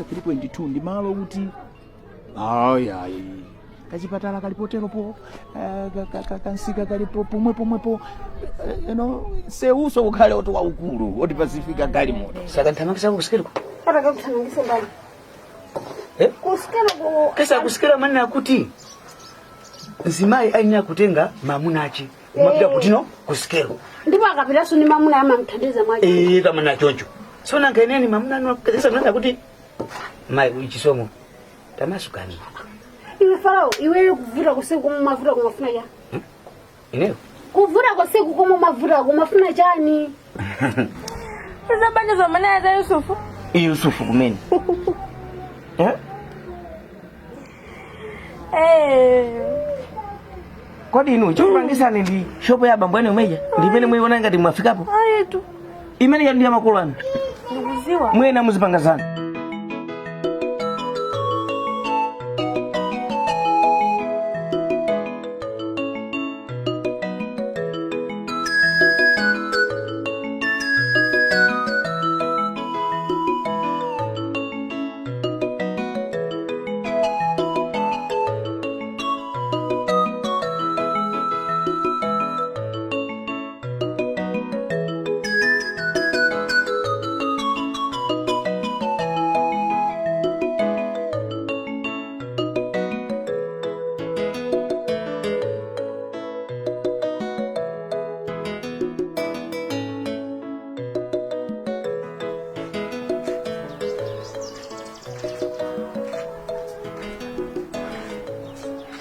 kugulisa 3.2 ndi malo kuti ayi kachipatala kalipoteropo kansika kalipo pomwepo seuso kukhale oti waukulu oti pasifika gali moto saka nthamangisa kusikiriko atakakuthamangisa ndani kusikiriko kesa kusikira manena akuti nzimayi aina kutenga mamunachi umapita kutino kusikiro ndipo akapitaso ni mamuna amamthandiza mwaje kama na choncho sona ngeneni mamuna kesa manena kuti mai uchisomo tamasukani iwe Farao iweyo kuvuta kusiku mavuta kumafuna ya ineyo kuvuta kusiku kama mavuta kumafuna chani sasa bado za maana ya Yusufu kumeni kodi inu chopangisa ndi shopo ya bambwene umeja ndimene mwiona ngati mwafikapo ayetu imene yandiya makolo anu ndikuziwa mwena muzipanga sana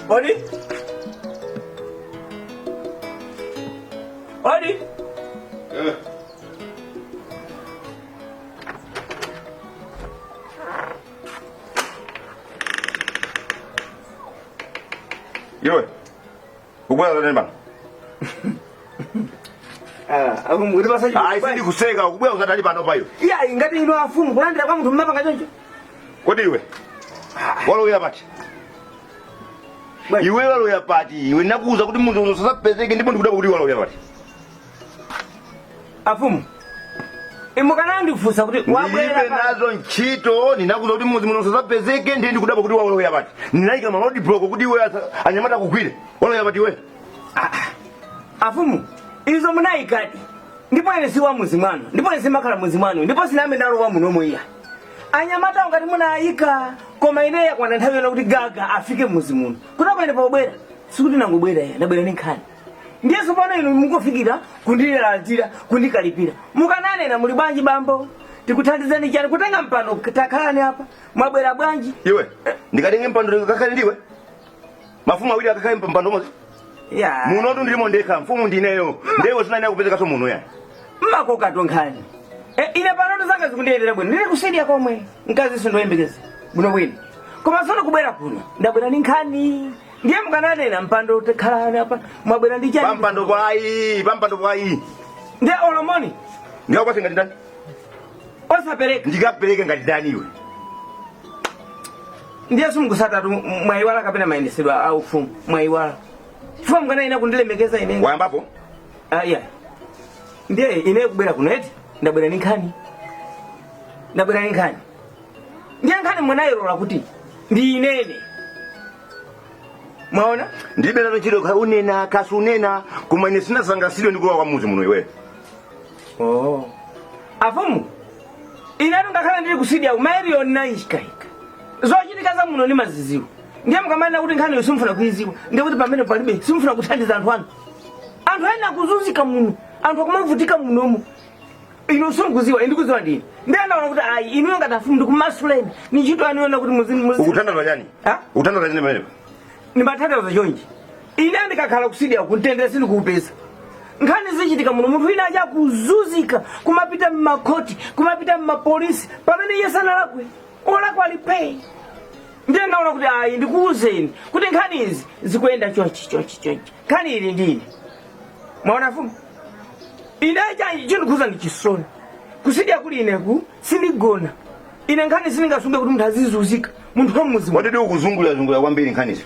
Odi? Iwe. Ukubona nani bana? Afu mwiri basaji. Sindi kuseka ukubona uzatali bana payo. Iya ingati ino afumu kulandira kwa mtu mmapanga choncho. Kodi iwe? Walo uya pati. Iwe walo uya pati. Iwe nakuuza kuti muntu uzosasa pezeke ndipo ndikuda kuti walo uya pati. Afumu. Imukana ndifusa kuti wabwera nazo nchito ninakuza kuti muzi muno uzosasa pezeke ndi ndikuda kuti walo uya pati. Ninaika malodi block kuti iwe anyamata kukwire. Walo uya pati iwe. Afumu. Izo munaikati. Ndipo ene si wa muzi mwanu. Ndipo ene si makala muzi mwanu. Ndipo sinambe ndalo wa muno moya. Anyamata ngati munaika koma ine yakwana nthawi yona kuti gaga afike muzi muno. Kutapa ine pobwera. Sikuti nangobwera ya, ndabwera ninkhani. Ndiye sopano inu mungofikira kundilalira kundikalipira. Mukanane na muli bwanji bambo. Tikuthandizani chani kutenga mpando takhalani hapa. Mwabwera bwanji. Iwe ndikatenge mpando kakali ndiwe. Mafumu awili akakale mpando mozi. Ya. Muno ndo ndilimo ndekha mfumu ndineyo. Ndewe sinanya kupezeka so muno ya. Mmako nkhani. Ine panoto zanga zikundiendera bwino. Ndine kusaidia komwe. Nkazi sindoyembekeza. Buno bwino. Koma sono kubwera kuno. Ndabwera ninkhani. Ndiye mkanane na mpando takhalani hapa. Mwabwera ndi chani. Pampando bwai. Ndiye olomoni. Ndiye kwase ngati ndani? Osapereka. Ndikapereke ngati ndani iwe. Ndiye sumkusatatu mwaiwala kapena mayendesedwa au fumu. Mwaiwala. Fumu kana ina kundilemekeza ine. Wayambapo? Yeah. Ndiye ine kubwera kuno eti. Ndabwera ninkhani. Ndiye nkhani mwanayirola kuti ndi inene. Mwaona? Ndibera nochiro unena kasunena kumene sinasangasidwe ndikuwa kwa muzi muno iwe. Oh. Afumu. Inatu ngakhala ndiri kusidia umairiyo naishikaika. Zochitika za muno ni maziziwo. Ndiye mkamana kuti nkhani simfuna kuiziwa. Ndiye kuti pamene palibe simfuna kuthandiza anthu anu. Anthu ayina kuzunzika muno. Anthu akumavutika munomu. Ino sunguziwa ndikuziwa ndini. Ndiye ndaona kuti ayi inu ngatafumu ndikumasuleni. Ni chito aniona kuti muzi. Ukuthandaza chani? Ha? Ukuthandaza chani pamene? Nimathandaza chonji. Ine ndikakhala kusidia kuntendera sindi kuupeza. Nkhani zichitika muno munthu ina aja kuzunzika kumapita mmakoti kumapita mmapolisi pamene iye sanalakwe olakwa alipe. Ndiye ndaona kuti ayi ndikuwuzeni kuti nkhani izi zikuyenda chonchi. Nkhani ili ndini. Mwaona fumu? Ine aja chindikuza ndi chisoni. Kusidia kuli ineku sindigona. Ine nkhani siningasunge kuti munthu azizunzika. Munthu wamuzimu. Wadede ukuzungula kwambiri nkhani izi.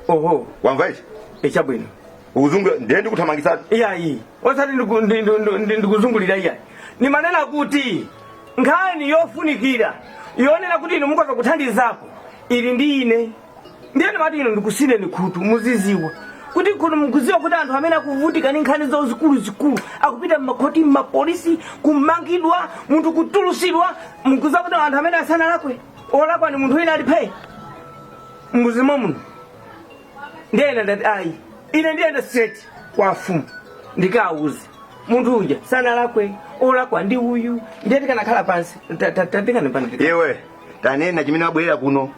Oho. Wamva ichi? Echabwino. Ukuzungula ndiye ndikuthamangisana. Iya. Osati ndikuzungulira iya. Ni manena kuti nkhani yofunikira yonena kuti inu mukoza kuthandizapo ili ndi ine ndiyeni mati ino ndikusireni khutu muziziwa kuti kuno mukuziwa kuti anthu amene akuvutika ndi nkhani zawo zikuluzikulu akupita m'makhoti m'mapolisi kumangidwa munthu kutulusidwa mukuziwa kuti anthu amene asanalakwe olakwa ni munthu wina alipe muzimo muno ndiyena ndati ayi ine ndiyenda straight kwa afumu ndikawuze munthu uja sanalakwe olakwa ndi uyu ndiyeti kanakhala pansi tatikane pansi iwe tanena chimene wabwerera kuno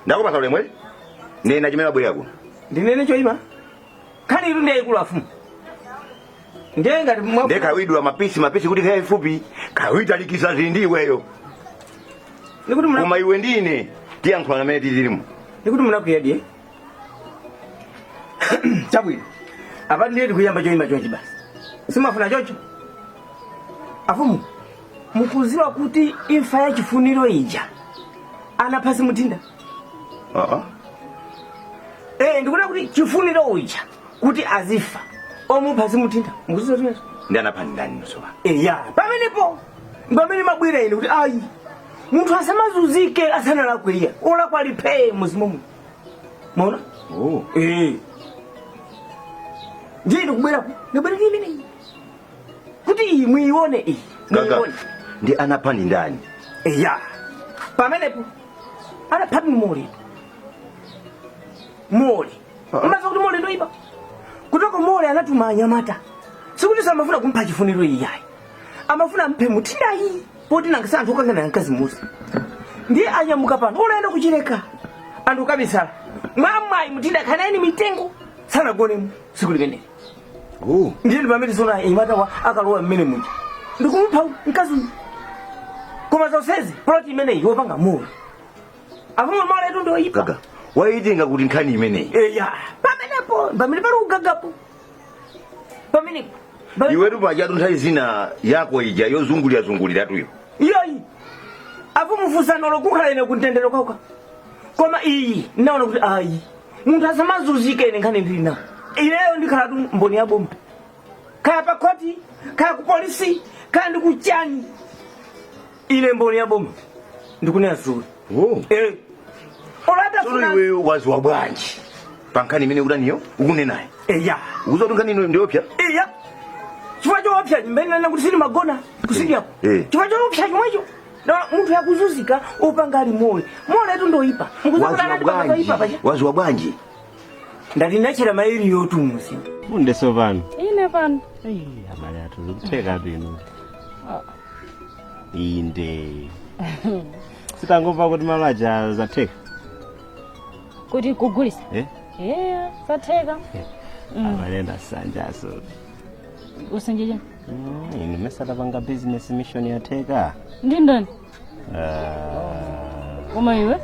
ndakupasa ulemwe nena chimene wabwerera kuno ndinene choima khani ilu ndiye ikulu afumu ndiye ngati ndiye kawidwa mapisi kuti kaya ifupi kawitalikisa zindi iweyo koma iwe ndine tiyankhulana amene tizilimu ndikuti munakuyadi chabwino apati ndiye tikuyamba choima chonchi basi simafuna chocho afumu mukuziwa kuti imfa ya chifuniro ija anaphasi mutinda ndikuona kuti chifuniro uja kuti azifa omuphasi mutinda mukuziwa tunezo ndi anaphani ndani nosowa ya pamenepo pamene mabwera ine kuti ayi munthu asamazuzike asanalakwiya olakwa alipe muzimo muno maona ndiye ndikubwerapo ndibwereka imeneyi kuti iyi muione iyi muione ndi anaphani ndani ya pamenepo anaphani mole umaza kuti mole ndoipa kutoko mole anatuma anyamata sikuti samafuna kumpha chifuniro iyayi amafuna mphe mutindayi poti nangisa anthu okangana nkazi musi ndiye anyamuka pano olaenda kuchileka anthu kabisala mwamwayi mutinda khanani mitengo sanagonemu siku limeneli ndiye ndipamene sona imatawa akalowa mmene muja ndikumupha mkazi koma zonsezi ploti imeneyi yopanga mole afumu mole etu ndoyipa kaka waitenga kuti nkhani imeneyi pamenepo pamene pali kugagapo pamenepo iwetu pajatu nthawi zina yako ija yozungulira tuyo iyoyi afumufusanolo kukhala ine kuntendero kwakwa koma iyi naona kuti ayi munthu asamazuzike ine nkhani ndili nawo ineyo ndikhalatu mboni ya bomba kaya pa khoti kaya ku polisi kaya ndi kuchani ine mboni ya bomba ndikunena zuri sono iwe waziwa bwanji pa nkhani imene ukutaniyo ukunenayo ukuza kuti nkhani ino ndiyopsa chifukwa choopsa mbenena kuti sili magona kusidyako chifukwa choopsa chomwecho munthu yakuzuzika upanga ali mole etu ndoyipa waziwa bwanji ndati ndachera mairi yotumusi mundeso pano ine pano amale athu zikutheka bwino inde sitangomva kuti malo aja zatheka kuti kugulisa zatheka amalenda sanjaso usenjeje ine mesala panga business mission yatheka ndi ndani koma iwe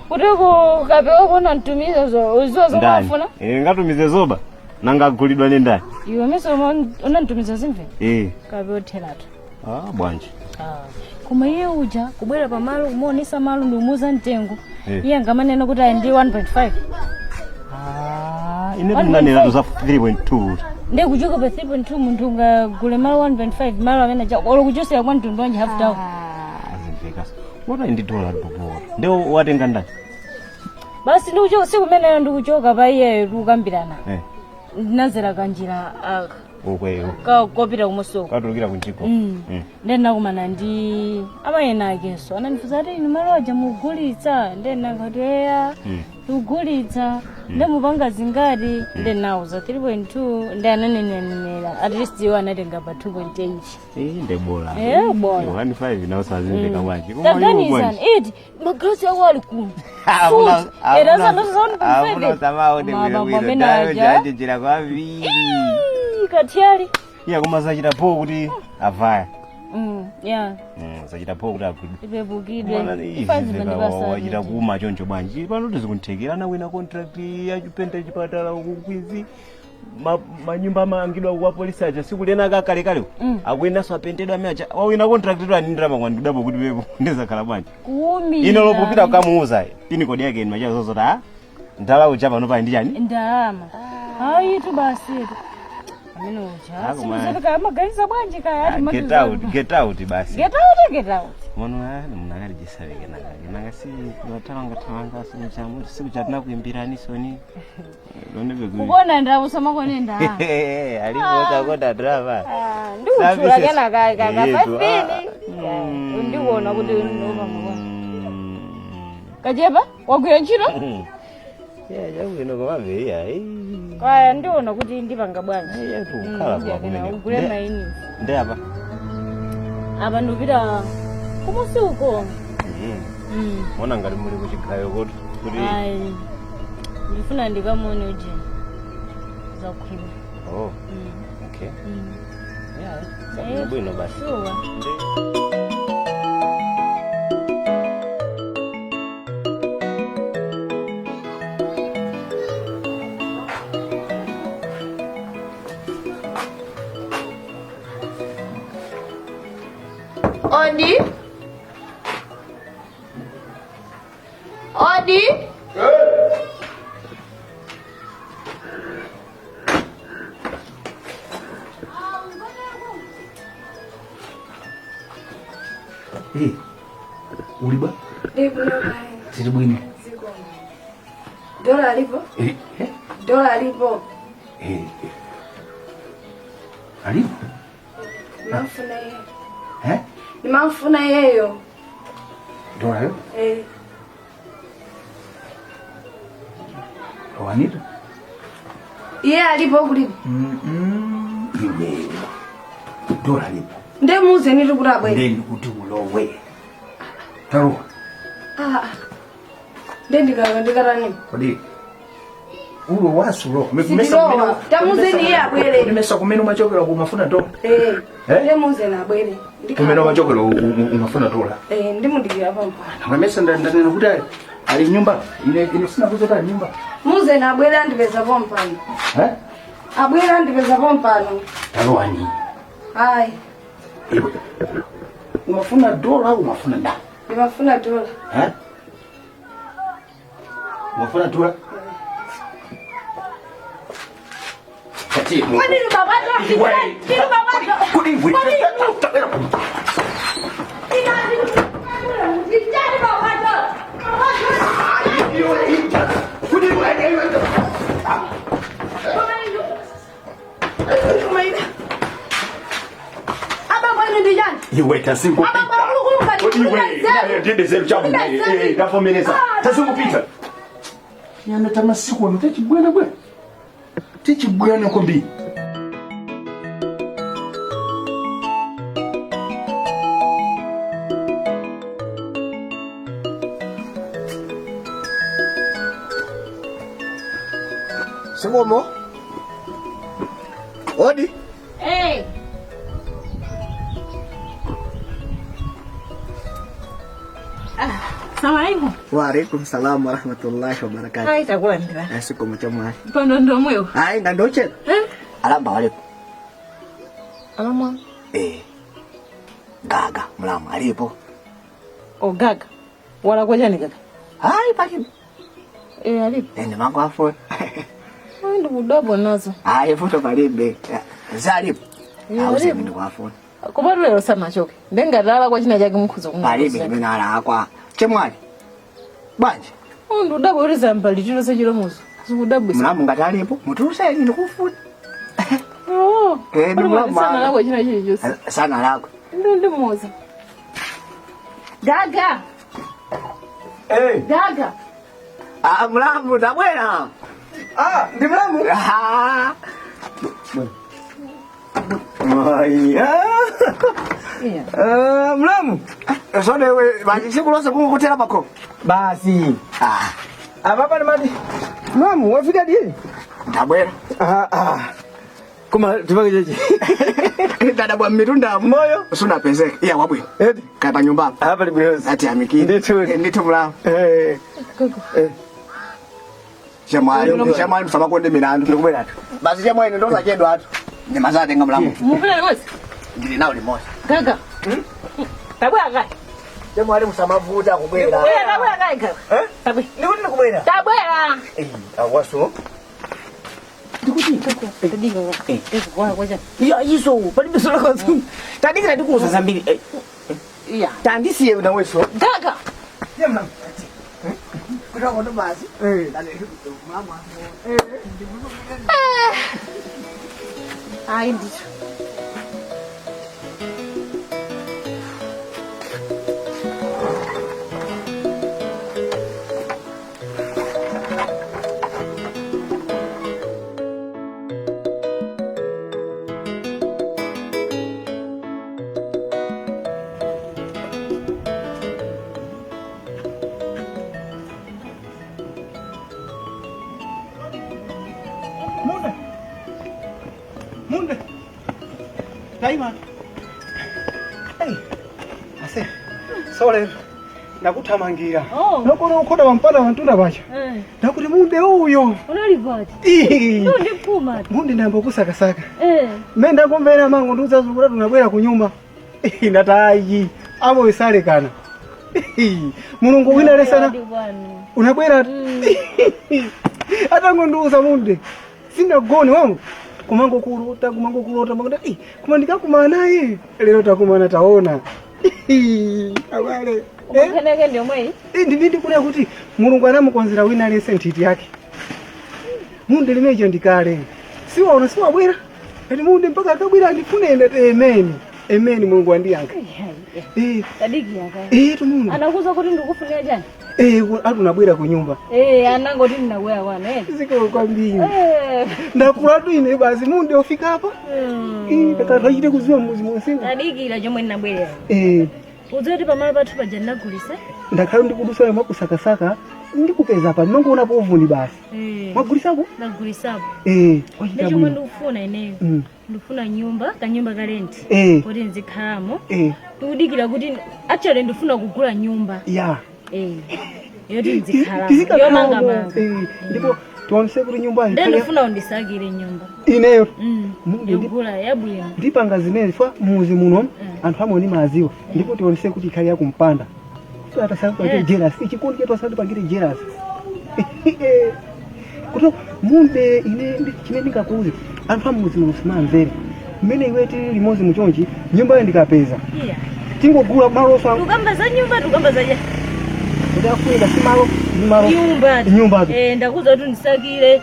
kutiko kapewa kona ntumiza zomafuna ngatumize zoba nangagulidwa ni ndani iwe meso unantumiza zimve kapewa thelatu bwanji koma iye uja kubwera pamalo kumonesa malo ndi umuza mtengo iye ngamanena kuti ayi ndi 1.5 ine ndinanena tuza 3.2 ndi kuchoka pa 3.2 munthu ungagule malo 1.5 malo amene olo kuchosera kwa mtundu wanji half down azimveka mbona ndi dola bubora ndio watenga ndani basi ndi kuchoka siku mene ndikuchoka pa iye tukambirana ndinazera kanjira aka okweyo kopita kumusoko katulukira kunchiko ndenakumana ndi amayena akenso anandifuza ati inu malo aja mugulitsa ndenangati tugulitsa ndemupanga zingati ndenauza 3.2 ndananenenera at least iwo anatenga pa 2.8 ndebola bola 1.5 nawo sazimveka bwanji taganizani iti magrasi yako ali kuno katiali yakumazachita po kuti avaya sachita po kuti agwidwewachita kuuma choncho bwanji pano tizikunthekera wina contract yachipenta chipatala ukukwizi manyumba amangidwa kwa polisi aja siku lena kakalekale akuyendaso apentedwa ameacha wawina contract tu anindira mangwandidapo kuti pepo ndizakhala bwanji ino lopopita kukamuuza ini kodi yake ni machazo zota ndala ucha pano pa ndi chani ndalama ayi tu basi Mino cha. Sasa kama ganisa bwanje kaya Get out basi. Get out. Mwana mnakali jisabike nanga si watanga siku chatna kuimbirani soni. None begui. Ubona ndawo sama konenda. Alipo kota driver. Nduchula kana kaka pafini. Ndiwona kuti ndova mukona. Kajeba wakuya ntchito? Jakuino komaveiya. Kaya ndiwona kuti ndipanga bwanji. Kala kwa kumene. Ugule maini. Ndeyapa. Apa ndupita kumusi uko. Mwana ngati muli kuchigayo kuti. Ayi. Ndifuna ndikamone uje. Zakhulu. Oh. Okay. Yeah. Sabino basi. Sure. Odi? Uliba? Ndipo Siri bwino. Dola alipo? Dola alipo. Alipo? Nimamfuna yeye. Eh? Nimamfuna yeyo. Dola yo? Wanito? Yeye alipo kulipo. Iwe. Dola alipo. Ndemuze nitu kurabwe. Ndeni kuti ulowe. Taro. Ndikarani. Kodi. Ulo wasulo. Sidilowa. Tamuze ni yeye abwere. Nimesa kumeno machokero kumafuna dola. Ndemuze na abwere. Kumeno machokero umafuna dola. Ndimundikira pampa. Ngamesa ndanena kuti ali nyumba. Ine sina kuzota nyumba. Muze na abwere andipeza pompano. Abwere andipeza pompano. Taro ani. Hai. Umafuna dola au umafuna nda? Nimafuna dola. Umafuna dola? Kati. Kwani ni babato? Ni babato. Kudi wi. Iwe tasingupita. Iwe ndiye zero chabu. Ndafomeleza. Tasingupita. Yana tamasiku wanoteki bwana bwana. Tichi bwana kombi. Semomo. Odi. Assalamualaikum. Waalaikumsalam warahmatullahi wabarakatuh. Hai takula ndira. Siku mchama. Pano ndo moyo. Hai ndandoche. Alamba wale. Alama. Gaga mlama alipo. O gaga. Wala kwa jani gaga. Hai pali. Alipo. Ni mango afo. Ndo budobo nazo. Hai foto palimbe. Zalipo. Auze ndo afo. Kubaru leo sana choke. Ndenga lala kwa china jagi mkuzo. Palimbe binala akwa. Chemwali. Banje. Ndo dabo uriza mbali chino sejiro muzo. Zubudabu. Mlamu ngatalipo. Mutuse ni kufuta. Ndo mlamu. Sana lako china chini jose. Sana lako. Ndo moza. Gaga. Gaga. Mlamu ndabwera. Ndi mlamu? Mlamu. Sone we bakisikulose kukutela bako. Basi. Ababa ni madi. Mlamu wafika die? Ndabwera. Kuma tupake jeje. Dada bwa mitunda moyo usuna pezeka. Iya wabwe. Kapa nyumba. Hapa ni biozi. Ati amiki. Ndito mlamu. Shamwali msama konde milandu ndikubwera tu. Basi shamwali ndo zakedwa atu. Ni mazade nga mlamu. Mupela wose. Ndili nawo limosa. Gaga. Tabwa gai. Shamwali msama vuta kubwera. Tabwa gai gaga. Tabwa. Ni kuti ndikubwera. Tabwa. Awaso. Ya iso palibe sola kwa tadikira ndikuuza zambiri iya tandisiye na weso gaga yemna kutoka ndo basi mama ai ndicho Munde. Daima. Hey. Ase. Sole. Nakuthamangira. Oh. Lokho ukhoda wampala wantunda basha. Nakuti munde uyo. Unalipati? Munde puma. Munde ndambo kusakasaka. Menda kumvera mangu nduza zukura tunabwera kunyumba. Ndatayi. Abo isale kana. Mulungu wina lesana. Unabwera. Ata ngonduza munde. Sina goni wangu. Kumango kulota mango kuma ndikakuma naye lero takumana taona abale keneke ndio mwei ndindi kuna kuti Mulungu anamukonzera wina lese ntiti yake munde limeje ndikale siwaona siwabwera ati munde mpaka akabwira ndifune ende emeni Mulungu andiyanka tadiki yaka tumunde anakuza kuti ndikufunira jani atunabwera ku nyumba anangoti ndinabwera kwana ziko kwambiri ndakula tu ine basi munde ofika hapa takachite kuziwa muzi monse tadikira chomwe ndinabwera uzoti pamalo pathu paja ndinagulisa ndakhala ndikudusa makusakasaka ndikupeza pa ndinongoona povuni basi mwagulisako ndagulisapo chomwe ndikufuna ineyo ndifuna nyumba kanyumba kalenti kuti nzikhalamo ndikudikira kuti actually ndifuna kugula nyumba yoti nzikhalamo yomanga ndipo tionse kuti nyumba ndifuna undisakire nyumba ineyo yogula yabwino ndipanga zimene fa muzi muno anthu amwe ni maziwa ndipo tionse kuti ikhali yakumpanda atasapangire jealous chikondi chetu asatipangire jealous kuti munde ine chimene ndikakuuze anthu amuzi muno simamvere mmene iwe tili limodzi muchonchi nyumba yo ndikapeza tingogula maloso tukamba za nyumba tukamba za ndakwenda simalo nyumba ndakuza kuti ndisakire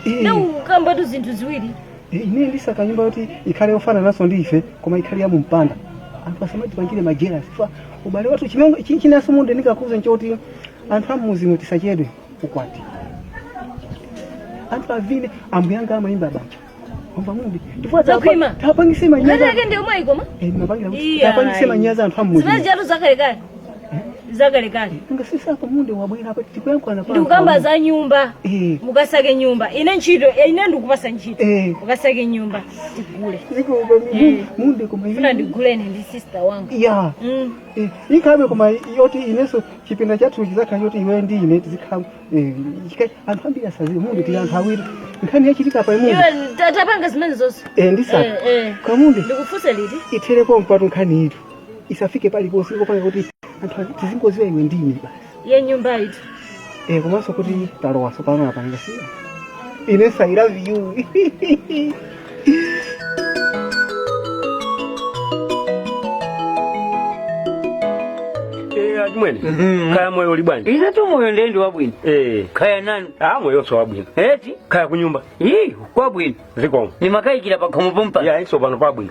ukamba tu zinthu ziwiri ine ndisaka nyumba yoti ikhale yofana naso ndife koma ikhale ya mumpanda anthu asamatipangire majealous fa ubale watu chinaso munde ndikakuuze nchoti anthu amuzi muno tisachedwe ukwati anthu avine ambuyanga amayimba bacha omba munde tapangise manyaza ndio mwaikoma mapangira kuti tapangise manyaza anthu amuzi zimazi atu zakalekale zakalekale ngasisa hapa munde wabwera hapa tikuyakwana pa ndikamba za nyumba mukasake nyumba ine ntchito ine ndikupasa ntchito mukasake nyumba tigule munde koma funa ndiguleni ndi sister wangu ikabe koma yoti ineso chipinda chathu chizakhala yoti iwe ndi ine tizikhala anthu ambiri asazire munde tili anthu awiri nkhani yachitika pa munde iwe tatapanga zimene zonse ndisaka kwa munde ndikufunse liti ithereko mpatu nkhani itu isafike paliponse kopanga kuti anthu tizingoziwa iwe ndine basi ye nyumba itu komanso kuti talowa sopano apanga siya Ines I love you. Mwene kaya moyo uli bwani ine tu moyo ndendi wabwini kaya nani moyo so wabwini eti kaya kunyumba kwa bwini zikomo ni makayikira pakhomo pompa ya iso pano pa bwini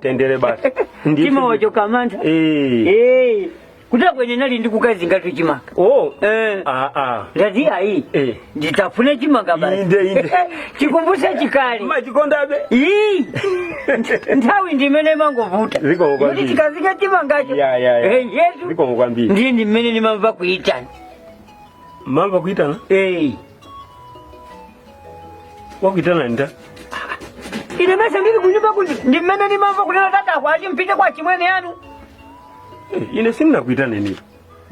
tendere basi ndimo wacho kamanda kuta kwenye nali ndikukazinga tu chimanga ndati ayi nditafune chimanga basi inde chikumbusha chikali machikondabe nthawi ndimene mangovuta zikomo kwa kuti chikazika chimangacho yesu zikomo kwa mbi ndi mmene nimamva kuitana mamba kuitana wakuitana nda ine mesa ndili kunyumba kuti ndimene nimamva kunena tata kwachi mpite kwa chimwene yanu ine simna kuitana nipo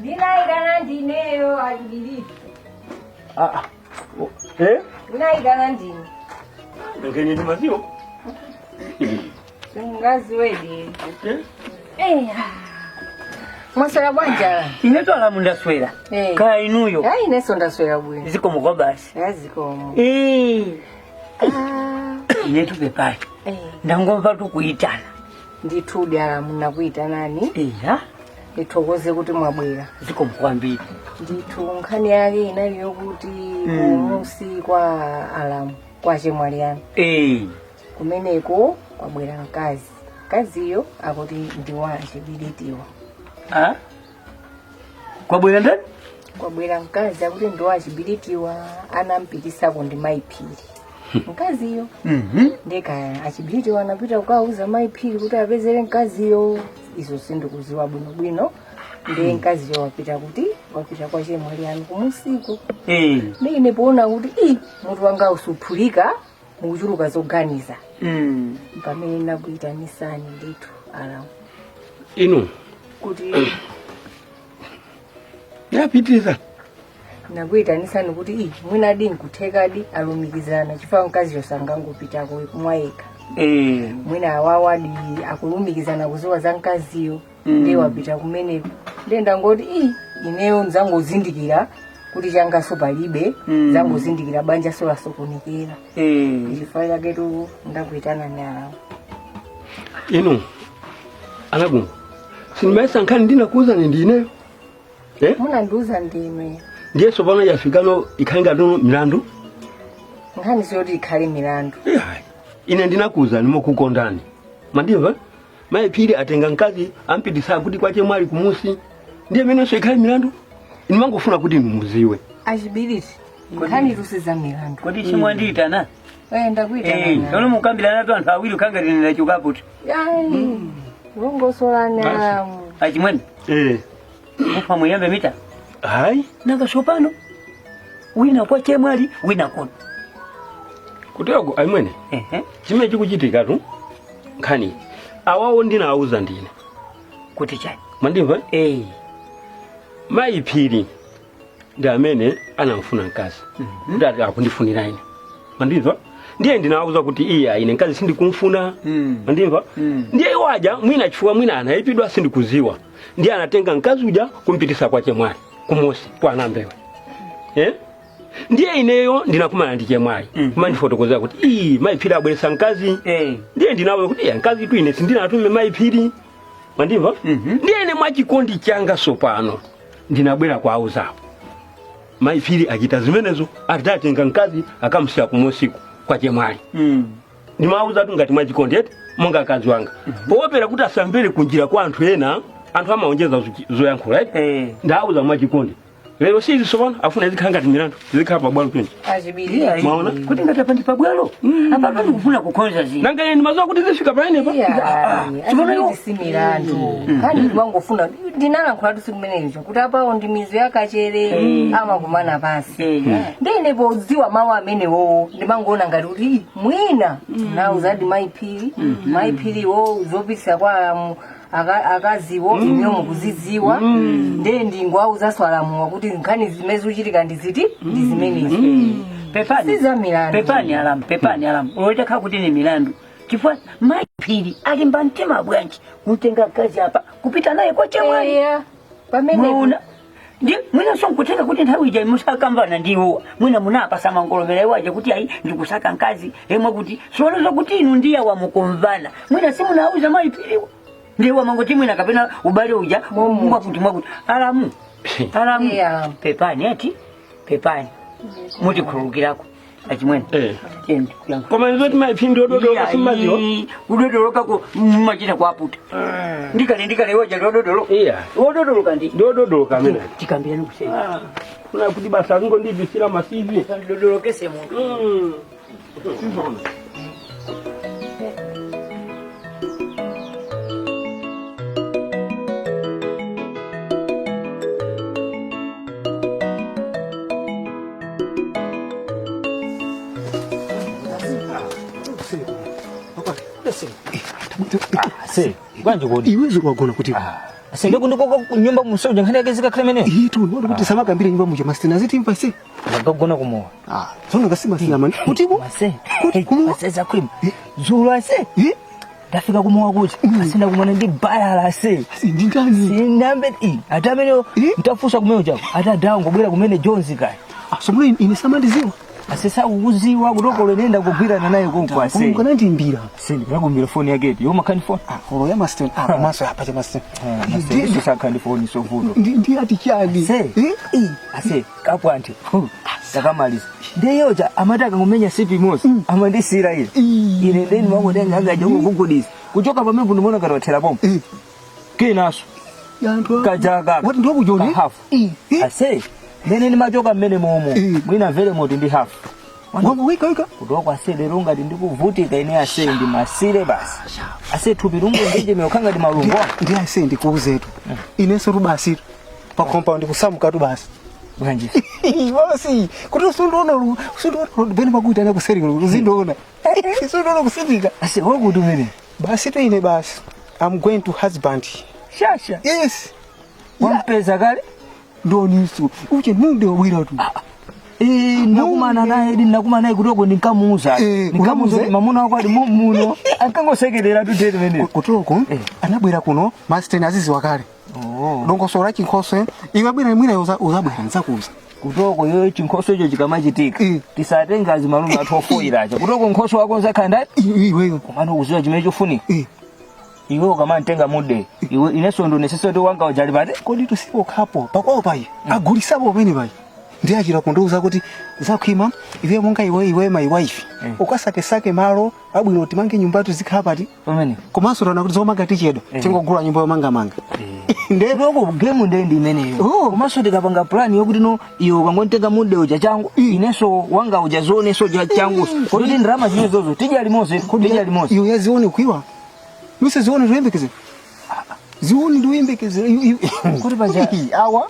ndinaigana ndineyo alibili ndinaigana ndine ngenye ndi mazio ngazi wedi mwaswera bwanja ine twala mundaswera kaya inuyo ineso ndaswera bwino zikomo kwa basi zikomo inetu Pepani ndangomva tukuitana ndithu Alamu nakuitanani iya ndithokoze kuti mwabwera zikomkwambiri ndithu nkhani yake inali yokuti kumusi kwa Alamu kwa chemwaliano kumeneko kwabwera mkaziyo akuti ndiwa achibiritiwa kwabwera ndani kwabwera mkazi akuti ndiwa achibiritiwa anampitisako ndi Mayiphiri mkaziyo ndeka achibiritiwa anapita kukauza Mayiphiri kuti apezere mkaziyo izo sindikuziwa bwinobwino ndiye mkaziyo wapita kwa chemwaliano kumusiku ndine poona kuti mutu wanga usuphulika mukuchuluka zoganiza pamene nakuitanisani ndithu Alamu inu kuti yapitiriza nakuitanisani kuti mwinadi nkuthekadi alumikizana chifukwa mkaziyo sangangopitako kumwayeka mwina awawadi akulumikizana kuziwa za mkaziyo ndiye wapita kumeneko ndenda ngoti ineyo nzangozindikira kuti changaso palibe zangozindikira banja solasokonekera chifukwa chaketu ndakuitana ni Alamu inu Alamu sindimaisa nkhani ndinakuuzani ndineyo munandiuza ndime ndiye sopano yafikano ikhali ngati milandu nkhani siyoti ikhali milandu ine ndinakuuzani mokukondani mandimva Mayiphiri atenga mkazi ampitisa kuti kwa chemwali kumusi ndiye menenso ikhali milandu ine mangofuna kuti inu muziwe achibiriti nkhani tusiza milandu kodi chimwandiitana ndakuitana ono mukambirana tu anthu awiri ukangatinira chukaputi longosolani Alamu achimwene mufa muyambe mita hayi nanga sopano wina kwa chemwali wina kuno kutego aimwene chimene chikuchitika tu nkhani awawo ndinawuza ndine kuti chani mandimva Mayiphiri ndi amene anamfuna mkazi kuti akundifunira ine mandimva ndiye ndinawuza kuti ine mkazi sindikumfuna mandimva ndiye waja mwina chifukwa mwina anayipidwa sindikuziwa ndiye anatenga mkazi uja kumpitisa kwa chemwali kumusi kwa anambewe ndiye ineyo ndinakumana ndi chemwali kumandifotokozera kuti Mayiphiri abweresa mkazi ndiye ndinawuza kuti mkazi tu ine sindinatume Mayiphiri mandimva ndiye ine mwachikondi changa sopano ndinabwera kwa auzawo Mayiphiri achita zimenezo atatenga mkazi akamusiya kumusiku kwa chemwali ndimawuza tu ngati mwachikondi eti monga akazi wanga poopera kuti asambere kunjira kwa anthu ena anthu amaonjeza zoyankhula ndawuza mwachikondi lero sizi sopano afuna zikhala ngati milandu zikhala pabwalo chonchi maona kuti ngati apa ndi pabwalo apa pali kufuna kukhonza zina nanga ine ndimaziwa kuti zifika paenepa chimene si milandu nkhani ndimangofuna ndinalankhula tusi kumenezo kuti apawo ndi mizu yakachere amakumana pasi ndine podziwa mawu amenewo ndimangoona ngati kuti mwina nawuzadi Mayiphiriwo zopitisa kwa Alamu akaziwo imyo mukuziziwa ndendi ngwauzaso Alamu wakuti nkhani zimezi uchitika ndiziti ndi zimenezi Pepani Alamu ulotekha kuti ni milandu chifukwa Mayiphiri alimba mtima bwanji kumtenga mkazi apa kupita naye kwa chemwali pamene mwina sonkutheka kuti nthawi ija musakamvana ndiwo mwina munapasa mangolomera iwaje kuti ayi ndikusaka mkazi emwe kuti siwaloza kuti inu ndiye wamukumvana mwina simunauza Mayiphiriwo ndiye wamangoti mwina kapena ubale uja mwakuti Alamu Pepani muti khulukirako achimwene koma nzoti Mayiphiri ndododoloka simaziwa udodolokako mumachita kwaputa ndikale waja wododoloka ndododoloka amene tikambirani kusema kuna kuti basa lingo ndibisira masivi dodolokese muntu Gwanje kodi iwezo kwagona kuti senge kundiko nyumba musoja nkhani yake zikakhale mene itu ndo kuti samakambira nyumba muja masina zitimpa se ngagona kumowa sono ngasima sina mani kuti bo mase kuti kumowa seza kwima zulu ase ndafika kumowa kuti asina kumona ndi balala se ndindani sinambe atamene mtafusa kumene chako atadawo ngobwera kumene Jones kai somuno ine samandiziwa asesa ukuziwa kutokolo nenda kugwirana naye konko ase Mukana ndimbira. sindi kumbira phone yake yo makhani phone Olo ya master. Maso hapa cha master. ndi sakhani phone so vuto Ndi ati chani. ase kapwanti takamaliza ndeyoja amataka ngumenya sipi mosi amandisira ile ine ndeni wangu ndenga ngaje kugudisa kuchoka pamemvu ndimona kana wathera bomba kinaso Yantu. kajaga Wati ndo kujoni. hafu ase nene ni machoka mmene momo mwina vele moti ndi hafu Wangu wika. kutoko ase lero ngati ndikuvutika ine ase ndi masire basi ase thupi lungo ndije meokanga ndi malungo Ndi ase ndikuuzetu. Ineso rubasi. Pa compound kusamuka tu basi. bwanji Basi, kuti usundono bene makuita na kuseri uzindoona. Usundono kusifika. ase wokuti umene Basi to ine basi. I'm going to husband. shasha Yes. wampeza kale Ndo nisu. Uche munde wira tu. nakumana naye kutoko ndinkamuuza unamuuza? mamuna wako ali muno akangosekerera tutete mene Kutoko anabwera kuno master azizi wakale. Dongo sora chinkhoso iwe bwera mwina uzabwera nzakuza. kutoko yo chinkhoso icho chikamachitika tisatenga azimalume athu ofoyiracha kutoko nkhoso wako nzakhanda iweyo komano kuziwa chimene chofunika iwe ukamantenga mude iwe inesondo nesesoti wanga ujali pate kodi tusipo khapo pakwawo payi agulisapo pene payi ndi achira kundiuza kuti zakhwima iwe monga iwe my wife ukasake malo abwino timange nyumba tuzikhala pati pamene komanso tana kuti zomanga tichedwa tingogula nyumba yomanga ndetoko gemu ndendi imeneyo komanso tikapanga plan yokuti no iwe ukangontenga mude uja changu ineso wanga uja zioneso changu kuti ndrama zinezozo tija limose iwe yazione kuiwa nuse zione zoyembekeze zioni ndoyembekeze kuti paja awa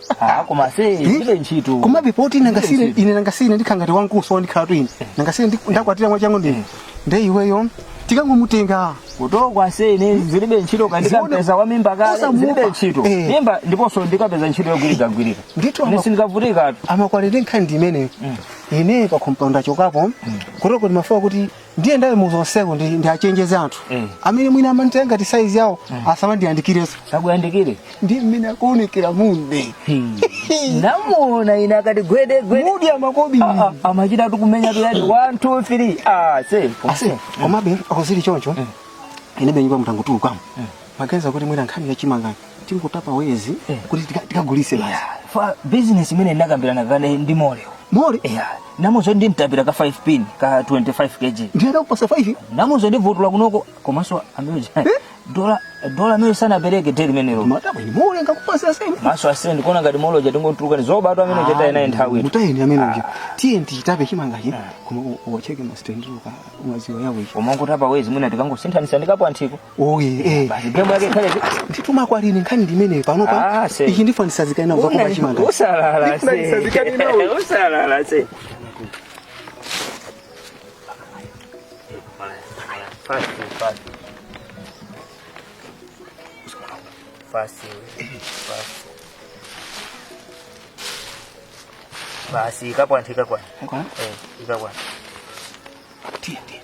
koma se ndibe ntchito koma bepoti nangasine ndikhangati wankuso ndikhala tu ine nangasine ndakwatira mwa changu ndine nde iweyo tikangomutenga kutoko ase ine zilibe ntchito kandikapeza wa mimba kale zilibe ntchito mimba ndiponso ndikapeza ntchito yogwirika ndithu ine sindikavutika amakwalire nkhani imeneyo ine pa compound achokapo kutoko ndimafuwa kuti ndiye ndawe muzonseko ndi achenjeze anthu amene mwina amanitenga ti size yawo asamandiyandikireso sakuyandikire ndi mmene akuonekera munde namuona ine akati gwede mudi amakobi amachita tikumenya tuyati 1 2 3 ase komabe akuzili choncho ine benyumba mtangu kwamo magenza kuti mwina nkhani yachimangani tingotapa wezi kuti tikagulise basi fa business imene ndakambirana kale ndi moleo mole namuzo ndimtapira ka 5 pin ka 25 kg ndiye kupasa 5 namuzo ndivutula kunoko komanso ameje dola mimi sana bereke teri menero matabwe ni mole ngakupasa sasa maso asende ndikuona ngati molo jatingotuluka ni zoba atu amene jeta ina nthawi mutayeni amene uja TNT chitape chimangachi koma uwacheke mastendruka umaziwa yawo icho koma ngotapa wezi mwina tikangosinthanisa ndikapo antiko basi gemu yake khale ndituma kwa lini nkhani ndimene pano pa ichi ndifanisa zikaina uzakopa chimanga usalala se Basi ikapwa. TNT